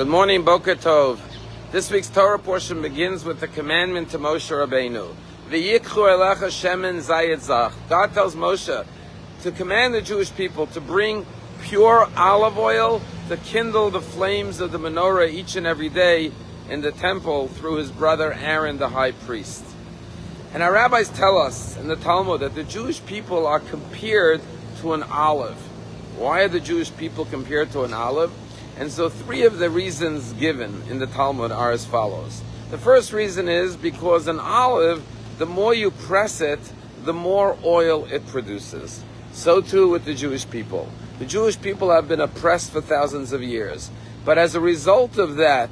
Good morning, Boker Tov. This week's Torah portion begins with the commandment to Moshe Rabbeinu. V'yikchu elecha shemen zayit zach. God tells Moshe to command the Jewish people to bring pure olive oil to kindle the flames of the menorah each and every day in the temple through his brother Aaron, the high priest. And our rabbis tell us in the Talmud that the Jewish people are compared to an olive. Why are the Jewish people compared to an olive? And so three of the reasons given in the Talmud are as follows. The first reason is because an olive, the more you press it, the more oil it produces. So too with the Jewish people. The Jewish people have been oppressed for thousands of years. But as a result of that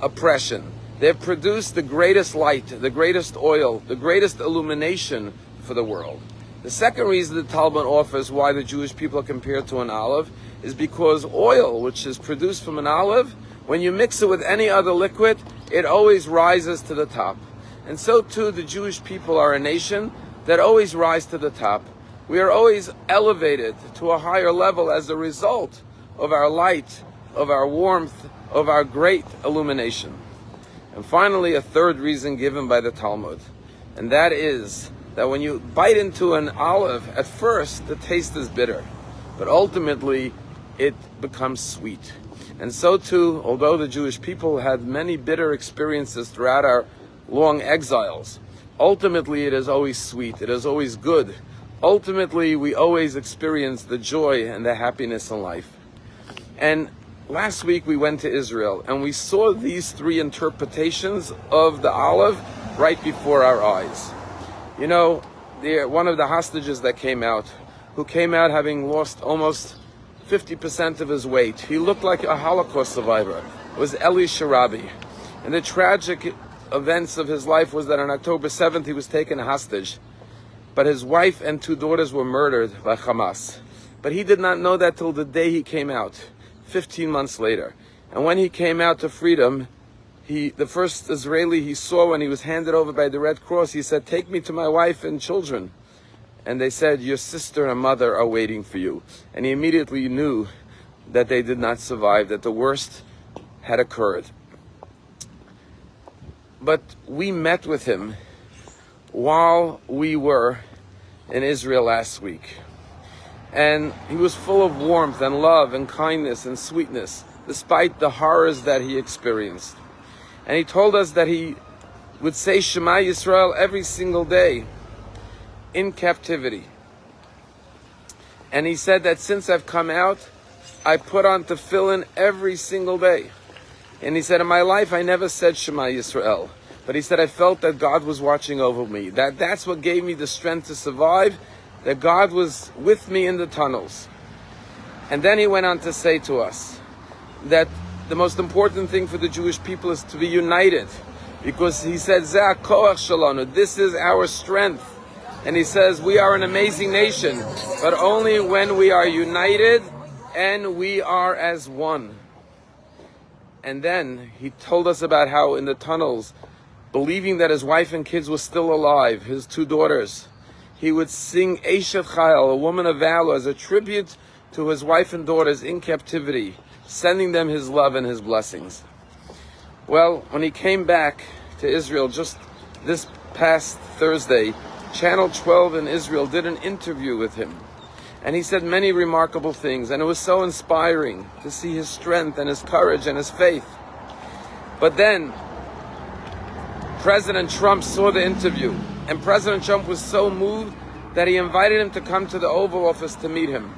oppression, they've produced the greatest light, the greatest oil, the greatest illumination for the world. The second reason the Talmud offers why the Jewish people are compared to an olive is because oil, which is produced from an olive, when you mix it with any other liquid, it always rises to the top. And so too the Jewish people are a nation that always rise to the top. We are always elevated to a higher level as a result of our light, of our warmth, of our great illumination. And finally, a third reason given by the Talmud, and that is that when you bite into an olive, at first the taste is bitter, but ultimately it becomes sweet. And so too, although the Jewish people had many bitter experiences throughout our long exiles, ultimately it is always sweet, it is always good. Ultimately, we always experience the joy and the happiness in life. And last week we went to Israel and we saw these three interpretations of the olive right before our eyes. You know, one of the hostages that came out, who came out having lost almost 50% of his weight, he looked like a Holocaust survivor, was Sharabi. And the tragic events of his life was that on October 7th he was taken hostage, but his wife and two daughters were murdered by Hamas. But he did not know that till the day he came out, 15 months later. And when he came out to freedom, the first Israeli he saw when he was handed over by the Red Cross, he said, "Take me to my wife and children." And they said, "Your sister and mother are waiting for you." And he immediately knew that they did not survive, that the worst had occurred. But we met with him while we were in Israel last week. And he was full of warmth and love and kindness and sweetness, despite the horrors that he experienced. And he told us that he would say Shema Yisrael every single day in captivity. And he said that since I've come out, I put on tefillin every single day. And he said, in my life, I never said Shema Yisrael. But he said, I felt that God was watching over me. That's what gave me the strength to survive, that God was with me in the tunnels. And then he went on to say to us that the most important thing for the Jewish people is to be united. Because he said, Zeh koach shalanu, this is our strength. And he says, we are an amazing nation, but only when we are united and we are as one. And then he told us about how in the tunnels, believing that his wife and kids were still alive, his two daughters, he would sing Eshet Chayil, a woman of valor, as a tribute to his wife and daughters in captivity, sending them his love and his blessings. Well, when he came back to Israel just this past Thursday, Channel 12 in Israel did an interview with him. And he said many remarkable things, and it was so inspiring to see his strength and his courage and his faith. But then President Trump saw the interview, and President Trump was so moved that he invited him to come to the Oval Office to meet him.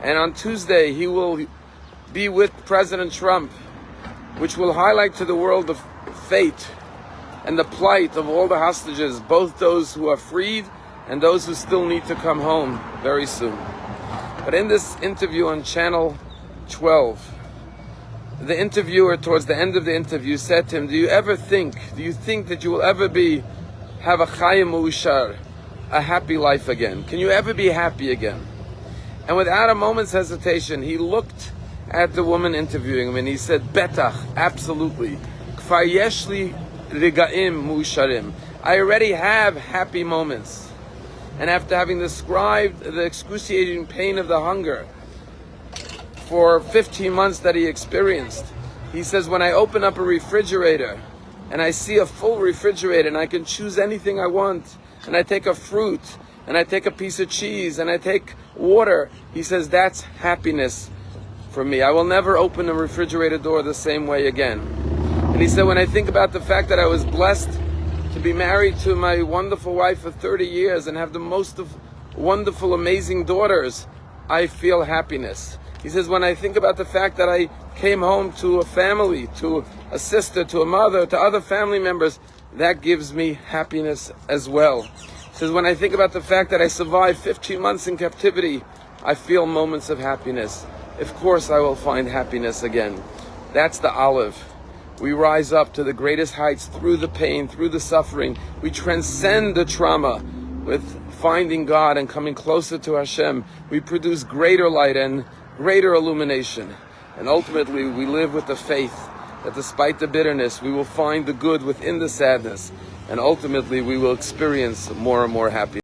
And on Tuesday, he will be with President Trump, which will highlight to the world the fate and the plight of all the hostages, both those who are freed and those who still need to come home very soon. But in this interview on Channel 12, the interviewer, towards the end of the interview, said to him, do you think that you will ever have a chayim ma'ushar, a happy life again? Can you ever be happy again? And without a moment's hesitation, he looked at the woman interviewing him and he said, Betach, absolutely. Kfar yeshli rigaim ma'usharim. I already have happy moments. And after having described the excruciating pain of the hunger for 15 months that he experienced, He says, when I open up a refrigerator and I see a full refrigerator and I can choose anything I want, and I take a fruit and I take a piece of cheese and I take water, he says, that's happiness for me. I will never open a refrigerator door the same way again. And he said, when I think about the fact that I was blessed to be married to my wonderful wife for 30 years and have the most of wonderful, amazing daughters, I feel happiness. He says, when I think about the fact that I came home to a family, to a sister, to a mother, to other family members, that gives me happiness as well. He says, when I think about the fact that I survived 15 months in captivity, I feel moments of happiness. Of course I will find happiness again. That's the olive. We rise up to the greatest heights through the pain, through the suffering. We transcend the trauma with finding God and coming closer to Hashem. We produce greater light and greater illumination. And ultimately we live with the faith that despite the bitterness, we will find the good within the sadness. And ultimately we will experience more and more happiness.